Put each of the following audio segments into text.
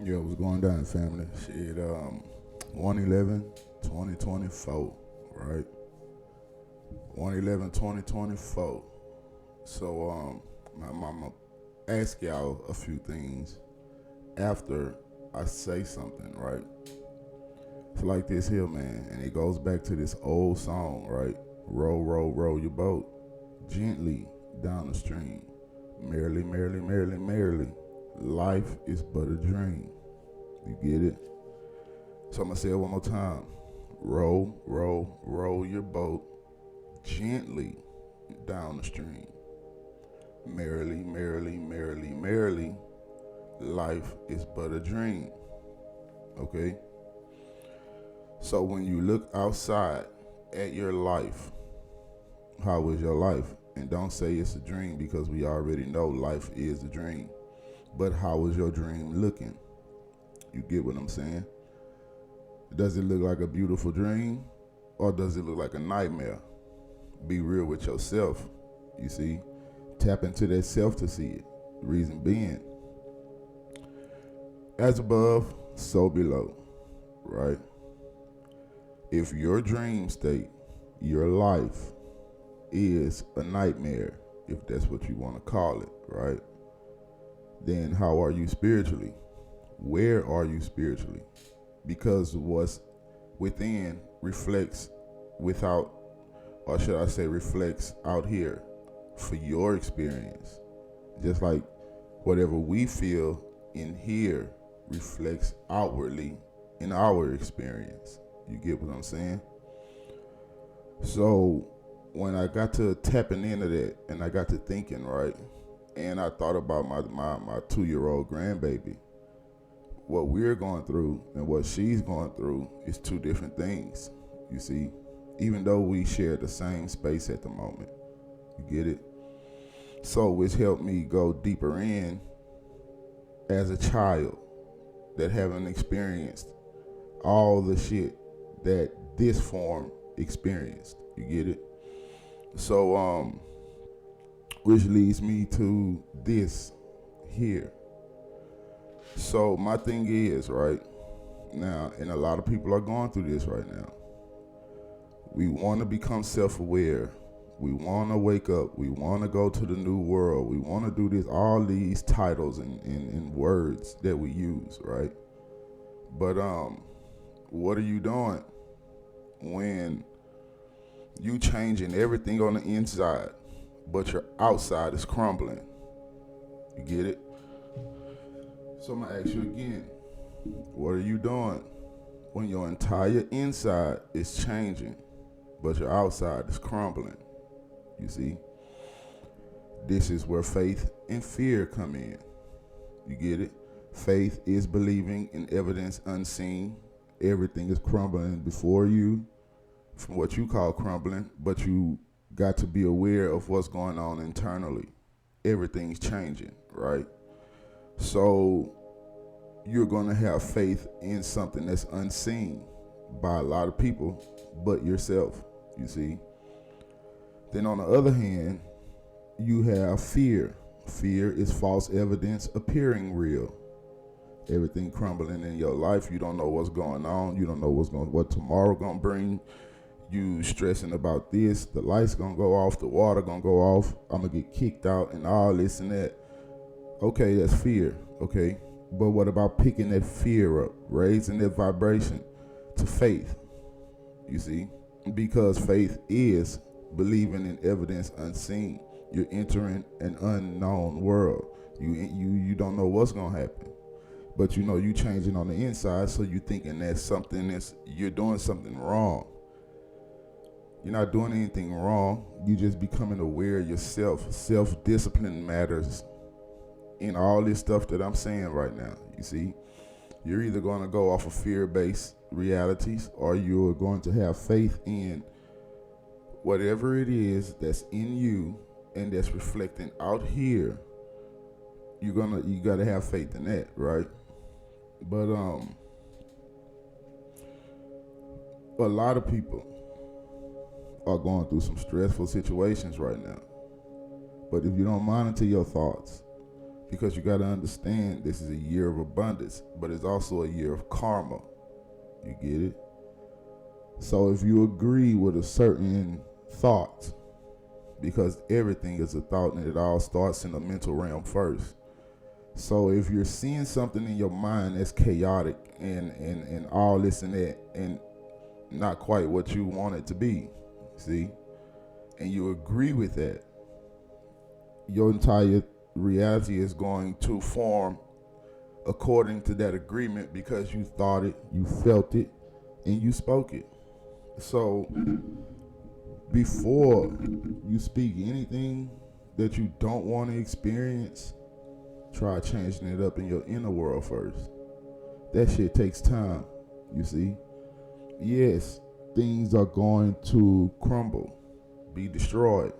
Yeah, what's going down, family? Shit, 111 right? 111 2024. So, I'm gonna ask y'all a few things after I say something, right? It's like this here, man, and it goes back to this old song, right? Row, row, row your boat gently down the stream. Merrily, merrily, merrily, merrily. Life is but a dream. You get it? So I'm gonna say it one more time. Row, row, row your boat gently down the stream. Merrily, merrily, merrily, merrily. Life is but a dream. Okay? So when you look outside at your life, how is your life? And don't say it's a dream because we already know life is a dream. But how is your dream looking? You get what I'm saying? Does it look like a beautiful dream or does it look like a nightmare? Be real with yourself, you see? Tap into that self to see it. Reason being, as above, so below, right? If your dream state, your life, is a nightmare, if that's what you want to call it, right? Then how are you spiritually? Where are you spiritually? Because what's within reflects without, or should I say reflects out here for your experience. Just like whatever we feel in here reflects outwardly in our experience. You get what I'm saying? So when I got to tapping into that and I got to thinking, right, and I thought about my 2-year-old grandbaby, what we're going through and what she's going through is two different things, you see, even though we share the same space at the moment. You get it? So which helped me go deeper in as a child that haven't experienced all the shit that this form experienced. You get it? So which leads me to this here. So my thing is, right now, and a lot of people are going through this right now. We want to become self-aware. We want to wake up. We want to go to the new world. We want to do this, all these titles and words that we use, right? But what are you doing when you changing everything on the inside, but your outside is crumbling? You get it? So I'm gonna ask you again. What are you doing when your entire inside is changing, but your outside is crumbling? You see? This is where faith and fear come in. You get it? Faith is believing in evidence unseen. Everything is crumbling before you, from what you call crumbling, but you got to be aware of what's going on internally. Everything's changing, right? So you're going to have faith in something that's unseen by a lot of people but yourself, you see. Then on the other hand, you have fear. Fear is false evidence appearing real. Everything crumbling in your life. You don't know what's going on. You don't know what tomorrow gonna bring. You stressing about this. The lights gonna go off. The water gonna go off. I'm gonna get kicked out and all this and that. Okay, that's fear. Okay, but what about picking that fear up, raising that vibration to faith? You see, because faith is believing in evidence unseen. You're entering an unknown world. You don't know what's gonna happen, but you know you changing on the inside. So you thinking that you're doing something wrong. You're not doing anything wrong. You just becoming aware of yourself. Self-discipline matters in all this stuff that I'm saying right now. You see, you're either going to go off of fear-based realities or you're going to have faith in whatever it is that's in you and that's reflecting out here. You got to have faith in that, right? But a lot of people are going through some stressful situations right now. But if you don't monitor your thoughts, Because you got to understand this is a year of abundance, but it's also a year of karma. You get it? So if you agree with a certain thought, because everything is a thought and it all starts in the mental realm first. So if you're seeing something in your mind that's chaotic and all this and that and not quite what you want it to be, see, and you agree with that, your entire reality is going to form according to that agreement because you thought it, you felt it, and you spoke it. So before you speak anything that you don't want to experience, try changing it up in your inner world first. That shit takes time, you see. Yes, things are going to crumble, be destroyed.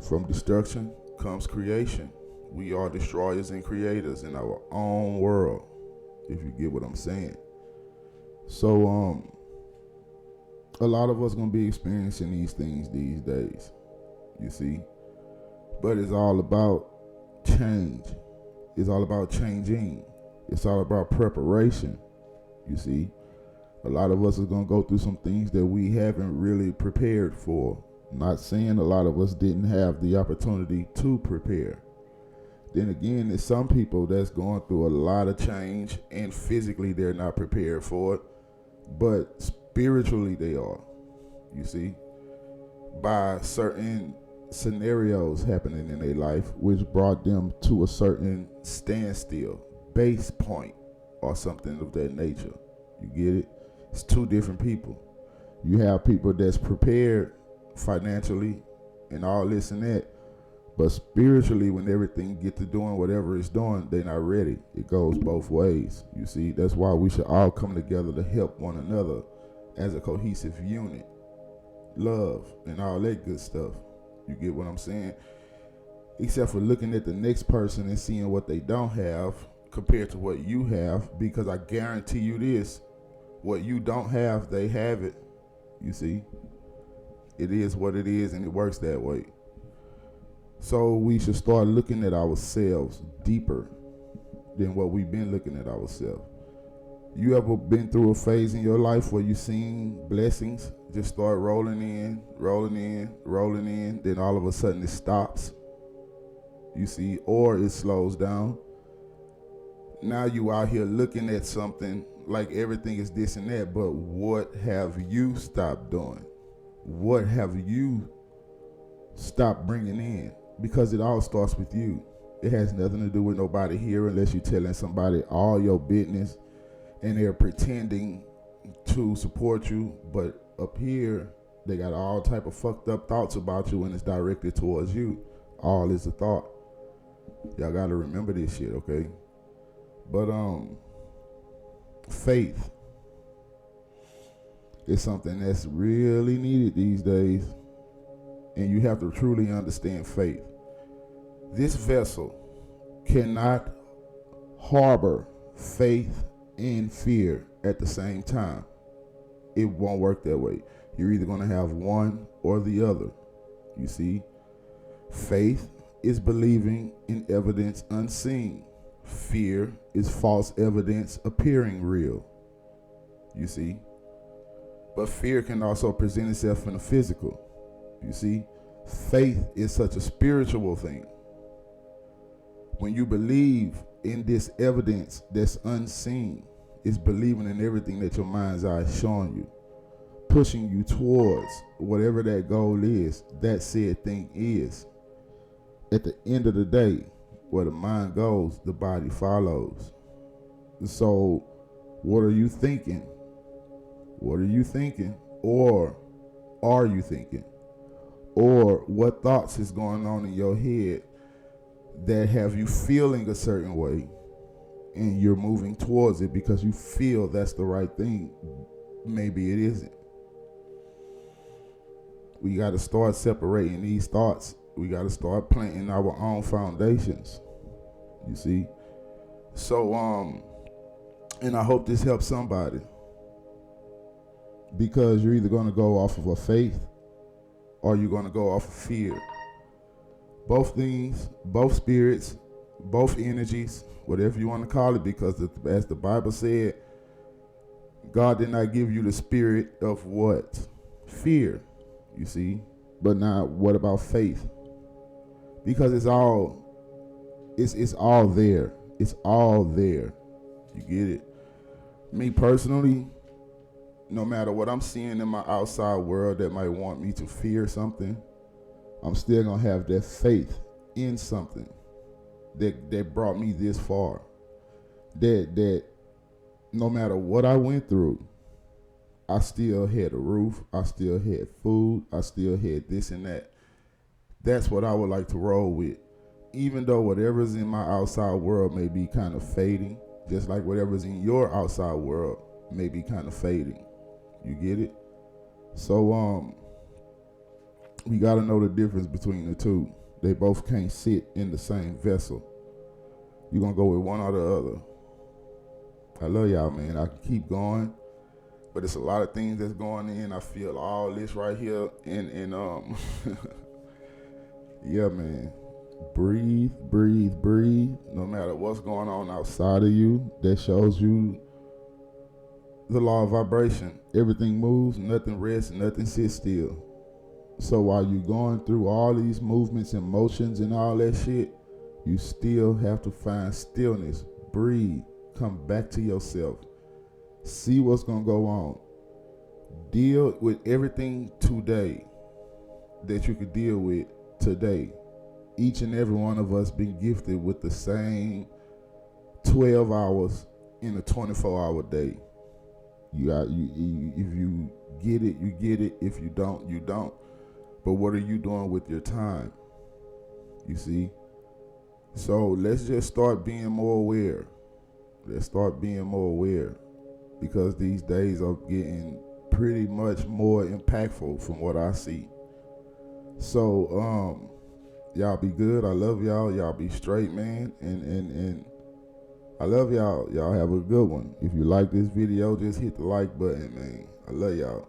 From destruction comes creation. We are destroyers and creators in our own world, if you get what I'm saying. So, a lot of us gonna be experiencing these things these days, you see. But it's all about change. It's all about changing. It's all about preparation, you see. A lot of us are gonna go through some things that we haven't really prepared for. Not saying a lot of us didn't have the opportunity to prepare. Then again, there's some people that's going through a lot of change and physically they're not prepared for it, but spiritually they are, you see, by certain scenarios happening in their life, which brought them to a certain standstill, base point, or something of that nature. You get it? It's two different people. You have people that's prepared financially and all this and that, but spiritually, when everything get to doing whatever it's doing, they're not ready. It goes both ways. You see, that's why we should all come together to help one another as a cohesive unit. Love and all that good stuff. You get what I'm saying? Except for looking at the next person and seeing what they don't have compared to what you have, because I guarantee you this, what you don't have, they have it. You see? It is what it is, and it works that way. So we should start looking at ourselves deeper than what we've been looking at ourselves. You ever been through a phase in your life where you seen blessings just start rolling in, then all of a sudden it stops? You see, or it slows down. Now you out here looking at something like everything is this and that, but what have you stopped doing? What have you stopped bringing in? Because it all starts with you. It has nothing to do with nobody here unless you're telling somebody all your business and they're pretending to support you, but up here they got all type of fucked up thoughts about you and it's directed towards you. All is a thought. Y'all gotta remember this shit, okay? But faith is something that's really needed these days, and you have to truly understand faith. This vessel cannot harbor faith and fear at the same time. It won't work that way. You're either going to have one or the other. You see, faith is believing in evidence unseen. Fear is false evidence appearing real. You see, but fear can also present itself in the physical. You see, faith is such a spiritual thing. When you believe in this evidence that's unseen, it's believing in everything that your mind's eye is showing you, pushing you towards whatever that goal is, that said thing is. At the end of the day, where the mind goes, the body follows. So, what are you thinking? What are you thinking? Or are you thinking? Or what thoughts is going on in your head that have you feeling a certain way and you're moving towards it because you feel that's the right thing? Maybe it isn't. We got to start separating these thoughts. We got to start planting our own foundations. You see? So, and I hope this helps somebody, because you're either going to go off of a faith or you're going to go off of fear. Both things, both spirits both energies, whatever you want to call it, because as the Bible said, God did not give you the spirit of what? Fear, you see. But now, what about faith? Because it's all there. It's all there. You get it? Me personally, no matter what I'm seeing in my outside world that might want me to fear something, I'm still gonna have that faith in something that brought me this far. That no matter what I went through, I still had a roof, I still had food, I still had this and that. That's what I would like to roll with. Even though whatever's in my outside world may be kind of fading, just like whatever's in your outside world may be kind of fading. You get it? So we got to know the difference between the two. They both can't sit in the same vessel. You're going to go with one or the other. I love y'all, man. I can keep going, but it's a lot of things that's going in. I feel all this right here, and yeah, man. Breathe, breathe, breathe. No matter what's going on outside of you, that shows you the law of vibration. Everything moves, nothing rests, nothing sits still. So while you're going through all these movements and motions and all that shit, you still have to find stillness. Breathe. Come back to yourself. See what's going to go on. Deal with everything today that you could deal with today. Each and every one of us been gifted with the same 12 hours in a 24-hour day. If you get it, you get it. If you don't, you don't. But what are you doing with your time? You see? So let's just start being more aware. Let's start being more aware, because these days are getting pretty much more impactful from what I see. So y'all be good. I love y'all. Y'all be straight, man. And I love y'all. Y'all have a good one. If you like this video, just hit the like button, man. I love y'all.